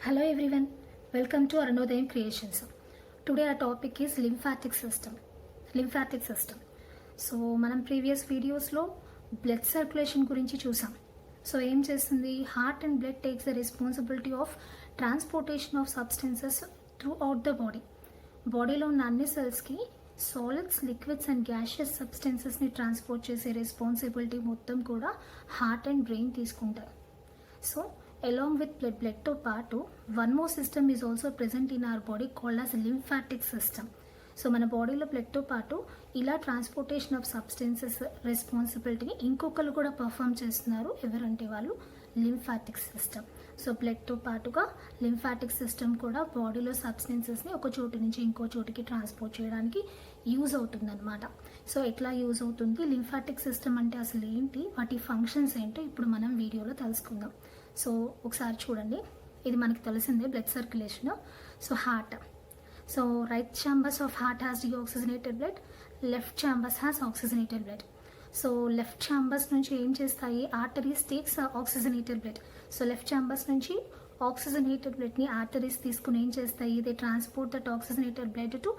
Hello everyone, welcome to Arunodayam Creations. Today our topic is lymphatic system. So మనం previous వీడియోస్లో blood circulation గురించి చూసాం. So ఏం చేస్తుంది, heart and blood takes the responsibility of transportation of substances throughout the body. బాడీలో ఉన్న అన్ని సెల్స్కి సాలిడ్స్, లిక్విడ్స్ అండ్ గ్యాషియస్ సబ్స్టెన్సెస్ని ట్రాన్స్పోర్ట్ చేసే రెస్పాన్సిబిలిటీ మొత్తం కూడా హార్ట్ అండ్ బ్రెయిన్ తీసుకుంటాయి. So along with blood to పాటు one more system is also present in our body called as lymphatic system. So మన బాడీలో బ్లడ్తో పాటు ఇలా ట్రాన్స్పోర్టేషన్ ఆఫ్ సబ్స్టెన్సెస్ రెస్పాన్సిబిలిటీని ఇంకొకరు కూడా పర్ఫామ్ చేస్తున్నారు. ఎవరంటే వాళ్ళు లింఫాటిక్ సిస్టమ్. సో బ్లడ్తో పాటుగా లింఫాటిక్ సిస్టమ్ కూడా బాడీలో సబ్స్టెన్సెస్ని ఒక చోటు నుంచి ఇంకో చోటుకి ట్రాన్స్పోర్ట్ చేయడానికి యూజ్ అవుతుందన్నమాట. సో ఎట్లా యూజ్ అవుతుంది, లింఫాటిక్ సిస్టమ్ అంటే అసలు ఏంటి, వాటి ఫంక్షన్స్ ఏంటో ఇప్పుడు మనం వీడియోలో తెలుసుకుందాం. సో ఒకసారి చూడండి, ఇది మనకి తెలిసిందే blood circulation. So heart, so right chambers of heart has deoxygenated blood, left chambers has oxygenated blood. So left chambers నుంచి ఏం చేస్తాయి, arteries takes oxygenated blood. So left chambers నుంచి ఆక్సిజనేటెడ్ బ్లడ్ని ఆర్టరీస్ తీసుకుని ఏం చేస్తాయి, ఇది transport that oxygenated blood to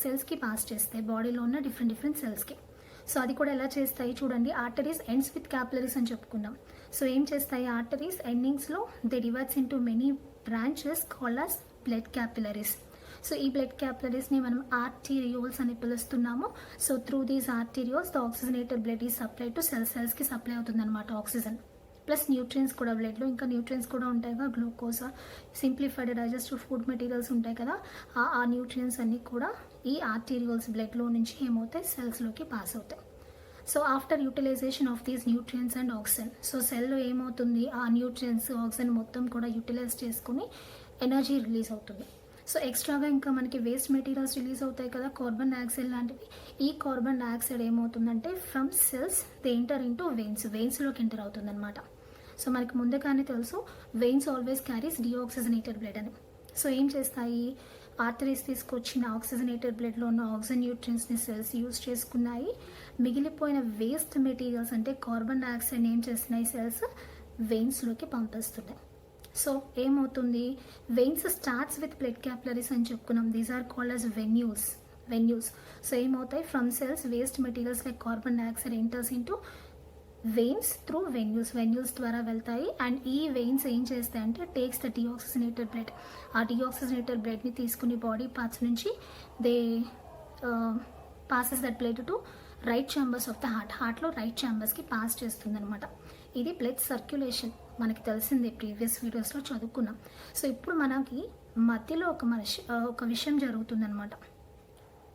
సెల్స్కి పాస్ చేస్తాయి, బాడీలో ఉన్న డిఫరెంట్ సెల్స్కి. సో అది కూడా ఎలా చేస్తాయి చూడండి, ఆర్టరీస్ ఎండ్స్ విత్ క్యాపిలరీస్ అని చెప్పుకున్నాం. సో ఏం చేస్తాయి, ఆర్టరీస్ ఎండింగ్స్లో they divides into many branches called as blood capillaries. So ఈ బ్లడ్ క్యాపిలరీస్ని మనం ఆర్టీరియోల్స్ అని పిలుస్తున్నాము. So through these arterioles the oxygenated blood ఈ సప్లై టు సెల్స్కి సప్లై అవుతుంది అనమాట, ఆక్సిజన్ ప్లస్ న్యూట్రియన్స్ కూడా. బ్లడ్లో ఇంకా న్యూట్రియన్స్ కూడా ఉంటాయి కదా, glucose, simplified digestive food materials ఉంటాయి కదా, ఆ న్యూట్రియన్స్ అన్నీ కూడా ఈ ఆర్టీరియోల్స్ బ్లడ్లో నుంచి ఏమవుతాయి, సెల్స్లోకి పాస్ అవుతాయి. So after utilisation of these nutrients and oxygen, so సెల్లో ఏమవుతుంది, ఆ న్యూట్రియన్స్ ఆక్సిజన్ మొత్తం కూడా యూటిలైజ్ చేసుకుని ఎనర్జీ రిలీజ్ అవుతుంది. సో ఎక్స్ట్రాగా ఇంకా మనకి వేస్ట్ మెటీరియల్స్ రిలీజ్ అవుతాయి కదా, కార్బన్ డైఆక్సైడ్ లాంటివి. ఈ కార్బన్ డైఆక్సైడ్ ఏమవుతుందంటే from cells they enter into వెయిన్స్లోకి ఎంటర్ అవుతుంది అనమాట. సో మనకి ముందుగానే తెలుసు, veins always carries deoxygenated blood అని. సో ఏం చేస్తాయి, ఆర్టరీస్ తీసుకొచ్చిన ఆక్సిజనేటెడ్ బ్లడ్లో ఉన్న ఆక్సిజన్ న్యూట్రియన్స్ని సెల్స్ యూజ్ చేసుకున్నాయి. మిగిలిపోయిన వేస్ట్ మెటీరియల్స్ అంటే కార్బన్ డైఆక్సైడ్ ఏం చేస్తున్నాయి, సెల్స్ వెయిన్స్లోకి పంపిస్తున్నాయి. సో ఏమవుతుంది, veins starts with blood capillaries అని చెప్పుకున్నాం, these are called as venules. So ఏమవుతాయి, from cells waste materials like carbon dioxide enters into veins through venules ద్వారా వెళ్తాయి. అండ్ ఈ వెయిన్స్ ఏం చేస్తాయి అంటే టేక్స్ ద డిఆక్సిజనేటెడ్ బ్లడ్, ఆ డిఆక్సిజనేటెడ్ బ్లడ్ని తీసుకుని బాడీ పార్ట్స్ నుంచి they passes that blood to right chambers of the హార్ట్లో రైట్ ఛాంబర్స్కి పాస్ చేస్తుంది అనమాట. ఇది బ్లడ్ సర్క్యులేషన్, మనకి తెలిసిందే, ప్రీవియస్ వీడియోస్లో చదువుకున్నాం. సో ఇప్పుడు మనకి మధ్యలో ఒక విషయం జరుగుతుందన్నమాట,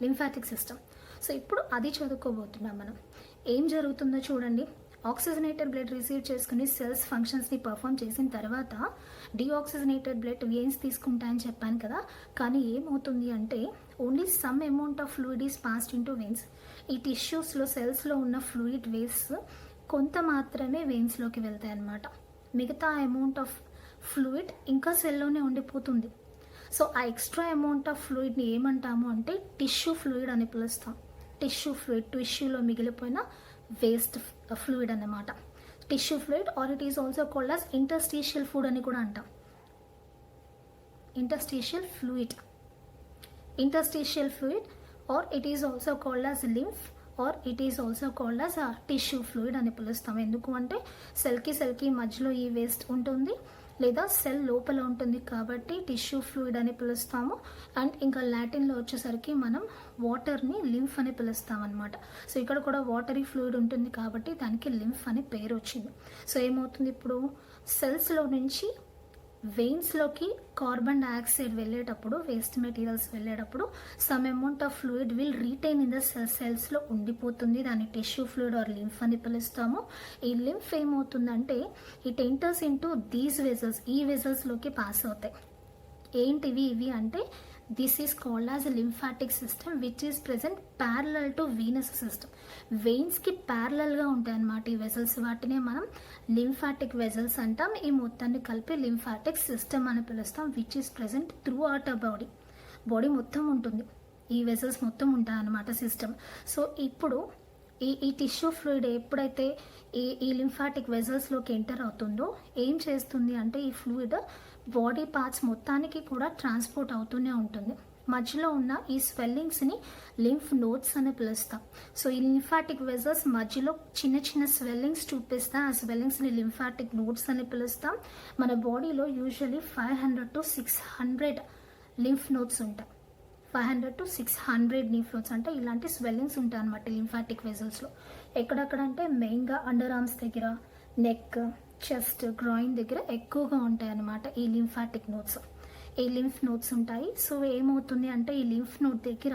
లింఫాటిక్ సిస్టమ్. సో ఇప్పుడు అది చదువుకోబోతున్నాం మనం. ఏం జరుగుతుందో చూడండి, ఆక్సిజనేటెడ్ బ్లడ్ రిసీవ్ చేసుకుని సెల్స్ ఫంక్షన్స్ని పర్ఫామ్ చేసిన తర్వాత డిఆక్సిజనేటెడ్ బ్లడ్ వెయిన్స్ తీసుకుంటాయని చెప్పాను కదా, కానీ ఏమవుతుంది అంటే only some amount of fluid is passed into veins. ఈ టిష్యూస్లో సెల్స్లో ఉన్న ఫ్లూయిడ్ వేవ్స్ కొంత మాత్రమే వెయిన్స్లోకి వెళ్తాయి అన్నమాట, మిగతా అమౌంట్ ఆఫ్ ఫ్లూయిడ్ ఇంకా సెల్లోనే ఉండిపోతుంది. సో ఆ ఎక్స్ట్రా అమౌంట్ ఆఫ్ ఫ్లూయిడ్ని ఏమంటాము అంటే టిష్యూ ఫ్లూయిడ్ అని పిలుస్తాం. టిష్యూలో మిగిలిపోయిన వేస్ట్ ఫ్లూయిడ్ అన్నమాట, tissue fluid. Or it is also called as interstitial fluid అని కూడా అంటాం, interstitial fluid or it is also called as lymph or it is also called as tissue fluid అని పిలుస్తాం. ఎందుకు అంటే సెల్కి మధ్యలో ఈ వేస్ట్ ఉంటుంది, లేదా సెల్ లోపల ఉంటుంది కాబట్టి టిష్యూ ఫ్లూయిడ్ అని పిలుస్తాము. అండ్ ఇంకా లాటిన్లో వచ్చేసరికి మనం వాటర్ని లింఫ్ అని పిలుస్తాం అనమాట. సో ఇక్కడ కూడా వాటరీ ఫ్లూయిడ్ ఉంటుంది కాబట్టి దానికి లింఫ్ అనే పేరు వచ్చింది. సో ఏమవుతుంది, ఇప్పుడు సెల్స్లో నుంచి వెయిన్స్లోకి కార్బన్ డైఆక్సైడ్ వెళ్ళేటప్పుడు, వేస్ట్ మెటీరియల్స్ వెళ్ళేటప్పుడు some amount of fluid will retain in the సెల్స్లో ఉండిపోతుంది, దాన్ని టిష్యూ ఫ్లూయిడ్ ఆర్ లింఫ్ అని పిలుస్తాము. ఈ లింఫ్ ఏమవుతుందంటే it enters into these vessels, ఈ వెజల్స్లోకి పాస్ అవుతాయి. ఏంటివి ఇవి అంటే this is called as lymphatic system which is present parallel to venous system. వెయిన్స్కి ప్యారలల్గా ఉంటాయి అన్నమాట ఈ వెజల్స్, వాటినే మనం లింఫాటిక్ వెజల్స్ అంటాం. ఈ మొత్తాన్ని కలిపి లింఫాటిక్ సిస్టమ్ అని పిలుస్తాం, which is present through out a body మొత్తం ఉంటుంది, ఈ వెజల్స్ మొత్తం ఉంటాయి అన్నమాట సిస్టమ్. సో ఇప్పుడు ఈ టిష్యూ ఫ్లూయిడ్ ఎప్పుడైతే ఈ లింఫాటిక్ వెజల్స్లోకి ఎంటర్ అవుతుందో ఏం చేస్తుంది అంటే ఈ ఫ్లూయిడ్ బాడీ పార్ట్స్ మొత్తానికి కూడా ట్రాన్స్పోర్ట్ అవుతూనే ఉంటుంది. మధ్యలో ఉన్న ఈ స్వెల్లింగ్స్ని లింఫ్ నోడ్స్ అని పిలుస్తాం. సో ఈ లింఫాటిక్ వెజల్స్ మధ్యలో చిన్న చిన్న స్వెల్లింగ్స్ చూపిస్తాం. ఆ స్వెల్లింగ్స్ని లింఫాటిక్ నోడ్స్ అని పిలుస్తాం. మన బాడీలో యూజువలీ 500 to 600 లింఫ్ నోడ్స్ ఉంటాయి. 500 to 600 లింఫ్ నోడ్స్ అంటే ఇలాంటి స్వెల్లింగ్స్ ఉంటాయి అన్నమాట లింఫాటిక్ వెజల్స్లో. ఎక్కడెక్కడ అంటే మెయిన్గా అండర్ ఆర్మ్స్ దగ్గర, నెక్, చెస్ట్, గ్రాయిన్ దగ్గర ఎక్కువగా ఉంటాయి అన్నమాట ఈ లింఫాటిక్ నోడ్స్. ఈ లింఫ్ నోడ్స్ ఉంటాయి. సో ఏమవుతుంది అంటే ఈ లింఫ్ నోడ్ దగ్గర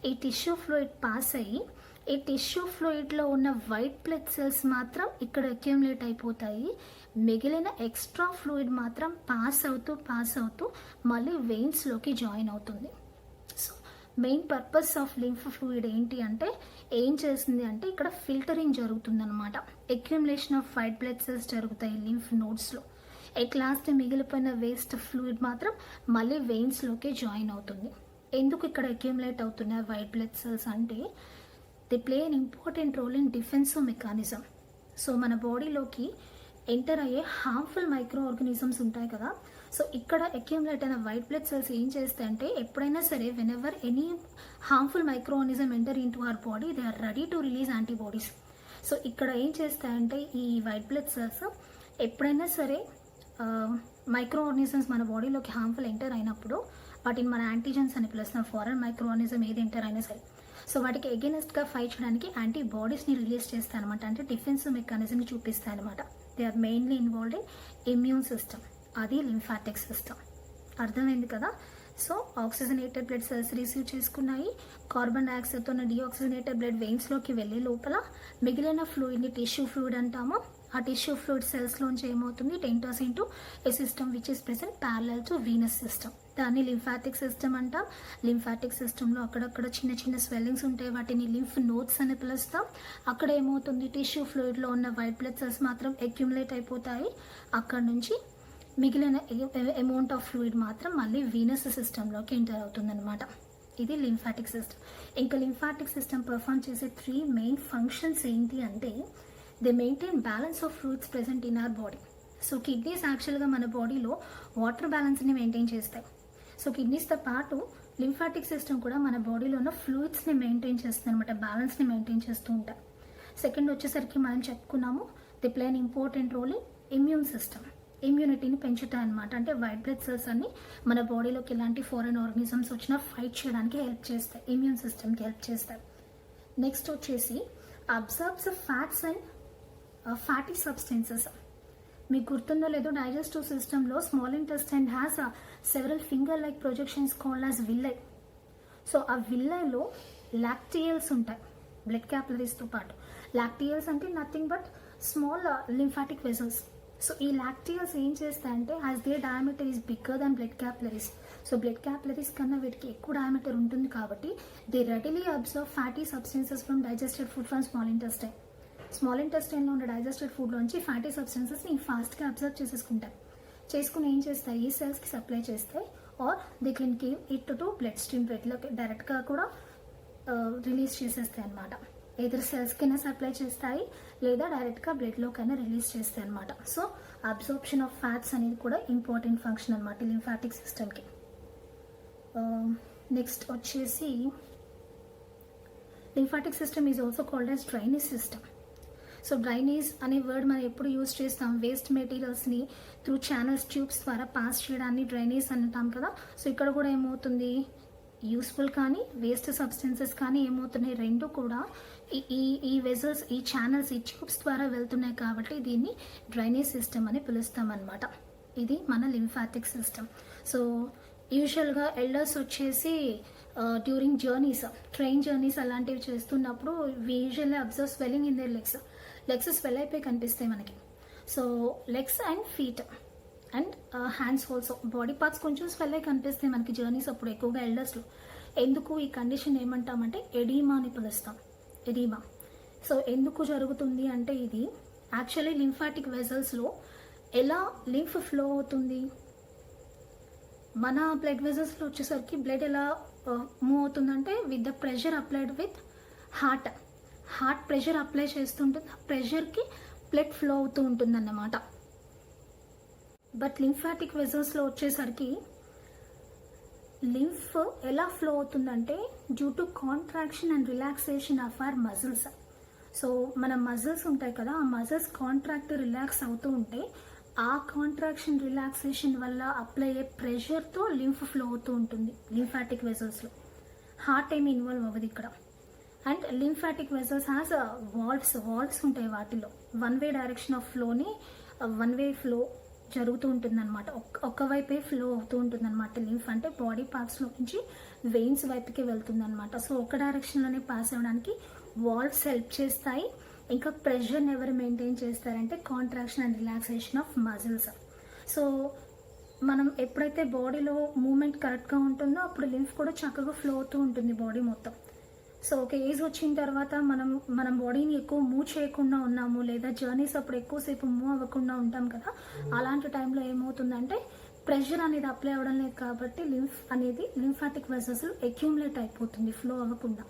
ఈ టిష్యూ ఫ్లూయిడ్ పాస్ అయ్యి ఈ టిష్యూ ఫ్లూయిడ్లో ఉన్న వైట్ బ్లడ్ సెల్స్ మాత్రం ఇక్కడ అక్యూములేట్ అయిపోతాయి. మిగిలిన ఎక్స్ట్రా ఫ్లూయిడ్ మాత్రం పాస్ అవుతూ మళ్ళీ వెయిన్స్లోకి జాయిన్ అవుతుంది. So main purpose of lymph fluid ఏంటి అంటే ఏం చేస్తుంది అంటే ఇక్కడ ఫిల్టరింగ్ జరుగుతుంది అనమాట. Accumulation of white blood cells జరుగుతాయి లింఫ్ నోడ్స్లో. ఎట్ లాస్ట్ మిగిలిపోయిన వేస్ట్ ఫ్లూయిడ్ మాత్రం మళ్ళీ వెయిన్స్లోకి జాయిన్ అవుతుంది. ఎందుకు ఇక్కడ అక్యూములేట్ అవుతున్నాయి వైట్ బ్లడ్ సెల్స్ అంటే the play an important role in defensive mechanism. So మన బాడీలోకి ఎంటర్ అయ్యే హార్మ్ఫుల్ మైక్రో ఆర్గానిజమ్స్ ఉంటాయి కదా. సో ఇక్కడ అక్యూములేట్ అయిన వైట్ బ్లడ్ సెల్స్ ఏం చేస్తాయంటే ఎప్పుడైనా సరే whenever any harmful microorganism enter into our body they are ready to release antibodies. So ఇక్కడ ఏం చేస్తాయంటే ఈ వైట్ బ్లడ్ సెల్స్ ఎప్పుడైనా సరే మైక్రో ఆర్గానిజమ్స్ మన బాడీలోకి హార్మ్ఫుల్ ఎంటర్ అయినప్పుడు వాటిని మన యాంటీజెన్స్ అని పిలుస్తున్నాం. ఫారెన్ మైక్రో ఆర్గానిజం ఏది ఎంటర్ అయినా సరే సో వాటికి ఎగెనిస్ట్గా ఫైట్ చేయడానికి యాంటీబాడీస్ని రిలీజ్ చేస్తాయి అనమాట. అంటే డిఫెన్సివ్ మెకానిజంని చూపిస్తాయి అనమాట. They are mainly involved in immune system. అది లింఫాటిక్ సిస్టమ్. అర్థమైంది కదా. So oxygenated blood cells receive చేసుకున్నాయి. కార్బన్ డైఆక్సైడ్తో డీఆక్సిజనేటెడ్ బ్లడ్ వెయిన్స్లోకి వెళ్ళే లోపల మిగిలిన ఫ్లూయిడ్ని టిష్యూ ఫ్లూయిడ్ అంటాము. ఆ టిష్యూ ఫ్లూయిడ్ సెల్స్లోంచి ఏమవుతుంది it enters into A system which is present parallel to venous system. దాన్ని లింఫాటిక్ సిస్టమ్ అంటాం. లింఫాటిక్ సిస్టంలో అక్కడక్కడ చిన్న చిన్న స్వెల్లింగ్స్ ఉంటాయి. వాటిని లింఫ్ నోడ్స్ అని పిలుస్తాం. అక్కడ ఏమవుతుంది టిష్యూ ఫ్లూయిడ్లో ఉన్న వైట్ బ్లడ్ సెల్స్ మాత్రం అక్యుములేట్ అయిపోతాయి. అక్కడ నుంచి మిగిలిన అమౌంట్ ఆఫ్ ఫ్లూయిడ్ మాత్రం మళ్ళీ వీనస్ సిస్టంలోకి ఎంటర్ అవుతుందన్నమాట. ఇది లింఫాటిక్ సిస్టమ్. ఇంకా లింఫాటిక్ సిస్టమ్ పర్ఫామ్ చేసే 3 మెయిన్ ఫంక్షన్స్ ఏంటి అంటే they maintain balance of fluids present in our body. So kidneys యాక్చువల్గా మన బాడీలో వాటర్ బ్యాలెన్స్ని మెయింటైన్ చేస్తాయి. సో కిడ్నీస్తో పాటు లింఫాటిక్ సిస్టమ్ కూడా మన బాడీలో ఉన్న ఫ్లూయిడ్స్ని మెయింటైన్ చేస్తుంది అనమాట. బ్యాలెన్స్ని మెయింటైన్ చేస్తూ ఉంటాయి. సెకండ్ వచ్చేసరికి మనం చెప్పుకున్నాము they play an important role in immune system. ఇమ్యూనిటీని పెంచుతాయి అనమాట. అంటే వైట్ బ్లడ్ సెల్స్ అన్ని మన బాడీలోకి ఎలాంటి ఫారెన్ ఆర్గానిజమ్స్ వచ్చినా ఫైట్ చేయడానికి హెల్ప్ చేస్తాయి. ఇమ్యూన్ సిస్టమ్కి హెల్ప్ చేస్తాయి. నెక్స్ట్ వచ్చేసి absorbs fats and fatty substances. మీకు గుర్తుందో లేదో డైజెస్టివ్ సిస్టంలో small intestine has several finger like projections called as విల్లై. So ఆ విల్లైలో లాక్టియల్స్ ఉంటాయి బ్లడ్ క్యాపిలరీస్తో పాటు. లాక్టియల్స్ అంటే nothing but small lymphatic vessels. So ఈ లాక్టియల్స్ ఏం చేస్తాయంటే as they diameter is bigger than blood capillaries. So blood capillaries కన్నా వీటికి ఎక్కువ డయామీటర్ ఉంటుంది కాబట్టి they readily absorb fatty substances from digested food from small intestine. Small ఇంటెస్టైన్లో ఉన్న డైజెస్టెడ్ ఫుడ్లోంచి ఫ్యాటీ సబ్స్టెన్సెస్ని ఫాస్ట్గా అబ్జర్వ్ చేసుకుని ఏం చేస్తాయి ఈ సెల్స్కి సప్లై చేస్తాయి. Or they can give it to blood stream బ్లడ్లోకి డైరెక్ట్గా కూడా రిలీజ్ చేసేస్తాయి అనమాట. ఎదురు సెల్స్కైనా సప్లై చేస్తాయి లేదా డైరెక్ట్గా బ్లడ్లోకైనా రిలీజ్ చేస్తాయి అనమాట. సో అబ్జార్ప్షన్ ఆఫ్ ఫ్యాట్స్ అనేది కూడా ఇంపార్టెంట్ ఫంక్షన్ అనమాట లింఫాటిక్ సిస్టమ్కి. నెక్స్ట్ వచ్చేసి lymphatic system is also called as drainage system. So drainage అనే వర్డ్ మనం ఎప్పుడు యూజ్ చేస్తాం వేస్ట్ మెటీరియల్స్ని త్రూ ఛానల్స్ ట్యూబ్స్ ద్వారా పాస్ చేయడాన్ని డ్రైనేజ్ అంటాం కదా. సో ఇక్కడ కూడా ఏమవుతుంది యూస్ఫుల్ కానీ వేస్ట్ సబ్స్టెన్సెస్ కానీ ఏమవుతున్నాయి రెండు కూడా ఈ వెజల్స్ ఈ ఛానల్స్ ఈ ట్యూబ్స్ ద్వారా వెళ్తున్నాయి కాబట్టి దీన్ని డ్రైనేజ్ సిస్టమ్ అని పిలుస్తాం అనమాట. ఇది మన లింఫాటిక్ సిస్టమ్. సో యూజువల్గా ఎల్డర్స్ వచ్చేసి డ్యూరింగ్ జర్నీస్ ట్రైన్ జర్నీస్ అలాంటివి చేస్తున్నప్పుడు we usually observe swelling in there legs swell అయిపోయి కనిపిస్తాయి మనకి. So legs and feet and hands also body parts కొంచెం స్వెల్ అయి కనిపిస్తాయి మనకి జర్నీస్ అప్పుడు ఎక్కువగా ఎల్డర్స్లో. ఎందుకు ఈ కండిషన్ ఏమంటామంటే ఎడీమా అని పిలుస్తాం. ఎడీమా. సో ఎందుకు జరుగుతుంది అంటే ఇది యాక్చువల్లీ లింఫాటిక్ వెజల్స్లో ఎలా లింఫ్ ఫ్లో అవుతుంది. మన బ్లడ్ వెజల్స్లో వచ్చేసరికి బ్లడ్ ఎలా మూవ్ అవుతుందంటే with the pressure applied with heart. Heart pressure apply చేస్తుంటుంది, ఆ ప్రెషర్కి బ్లడ్ ఫ్లో అవుతూ ఉంటుంది అన్నమాట. బట్ లింఫాటిక్ వెజల్స్లో వచ్చేసరికి లింఫ్ ఎలా ఫ్లో అవుతుందంటే due to contraction and relaxation of our muscles. So మన మజిల్స్ ఉంటాయి కదా, ఆ మజిల్స్ కాంట్రాక్ట్ రిలాక్స్ అవుతూ ఉంటే ఆ కాంట్రాక్షన్ రిలాక్సేషన్ వల్ల అప్లై అయ్యే ప్రెషర్తో లింఫ్ ఫ్లో అవుతూ ఉంటుంది లింఫాటిక్ వెజల్స్లో. హార్ట్ ఏమి ఇన్వాల్వ్ అవ్వదు ఇక్కడ. And lymphatic vessels has valves ఉంటాయి వాటిలో. వన్ వే డైరెక్షన్ ఆఫ్ ఫ్లోని వన్ వే ఫ్లో జరుగుతూ ఉంటుందన్నమాట. ఒక్కవైపే ఫ్లో అవుతూ ఉంటుందన్నమాట. లింఫ్ అంటే బాడీ పార్ట్స్లో నుంచి వెయిన్స్ వైపుకి వెళ్తుందన్నమాట. సో ఒక డైరెక్షన్లోనే పాస్ అవ్వడానికి వాల్వ్స్ హెల్ప్ చేస్తాయి. ఇంకా ప్రెషర్ని ఎవరు మెయింటైన్ చేస్తారంటే contraction and relaxation of muscles. So మనం ఎప్పుడైతే బాడీలో మూమెంట్ కరెక్ట్గా ఉంటుందో అప్పుడు లింఫ్ కూడా చక్కగా ఫ్లో అవుతూ ఉంటుంది బాడీ మొత్తం. సో ఒక ఏజ్ వచ్చిన తర్వాత మనం బాడీని ఎక్కువ మూవ్ చేయకుండా ఉన్నాము, లేదా జర్నీస్ అప్పుడు ఎక్కువసేపు మూవ్ అవ్వకుండా ఉంటాం కదా, అలాంటి టైంలో ఏమవుతుందంటే ప్రెషర్ అనేది అప్లై అవ్వడం లేదు కాబట్టి లింఫాటిక్ వెజల్స్ అక్యూములేట్ అయిపోతుంది ఫ్లో అవ్వకుండా.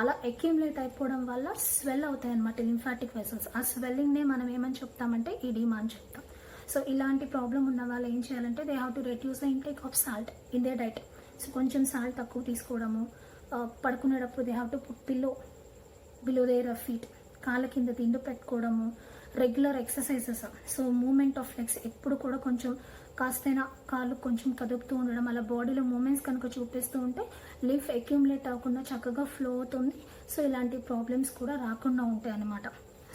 అలా అక్యూములేట్ అయిపోవడం వల్ల స్వెల్ అవుతాయి అన్నమాట లింఫాటిక్ వెజల్స్. ఆ స్వెల్లింగ్నే మనం ఏమని చెప్తామంటే ఇడిమా అని చెప్తాం. సో ఇలాంటి ప్రాబ్లం ఉన్న వాళ్ళు ఏం చేయాలంటే they have to reduce the intake of salt in they diet. So కొంచెం సాల్ట్ తక్కువ తీసుకోవడము, పడుకునేటప్పుడు they have to put below their feet, కాళ్ళ కింద దిండు పెట్టుకోవడము, regular exercises. So movement of legs ఎప్పుడు కూడా కొంచెం కాస్తైనా కాళ్ళు కొంచెం కదుపుతూ ఉండడం, అలా బాడీలో మూమెంట్స్ కనుక చూపిస్తూ ఉంటే లింఫ్ అక్యూములేట్ అవ్వకుండా చక్కగా ఫ్లో అవుతుంది. సో ఇలాంటి ప్రాబ్లమ్స్ కూడా రాకుండా ఉంటాయి అన్నమాట.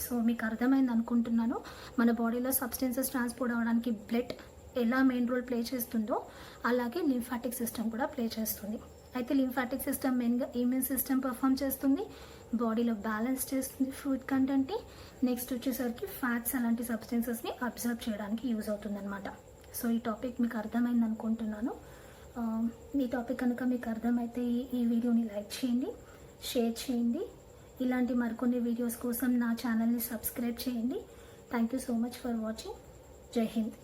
సో మీకు అర్థమైంది అనుకుంటున్నాను. మన బాడీలో సబ్స్టెన్సెస్ ట్రాన్స్పోర్ట్ అవ్వడానికి బ్లడ్ ఎలా మెయిన్ రోల్ ప్లే చేస్తుందో అలాగే లింఫాటిక్ సిస్టమ్ కూడా ప్లే చేస్తుంది. అయితే లింఫాటిక్ సిస్టమ్ మెయిన్గా ఇమ్యూన్ సిస్టమ్ పర్ఫామ్ చేస్తుంది, బాడీలో బ్యాలెన్స్ చేస్తుంది ఫుడ్ కంటెంట్ని. నెక్స్ట్ వచ్చేసరికి ఫ్యాట్స్ అలాంటి సబ్స్టెన్సెస్ని అబ్జర్వ్ చేయడానికి యూజ్ అవుతుంది అనమాట. సో ఈ టాపిక్ మీకు అర్థమైంది అనుకుంటున్నాను. ఈ టాపిక్ కనుక మీకు అర్థమైతే ఈ వీడియోని లైక్ చేయండి, షేర్ చేయండి. ఇలాంటి మరికొన్ని వీడియోస్ కోసం నా ఛానల్ని సబ్స్క్రైబ్ చేయండి. Thank you so much for watching. జై హింద్.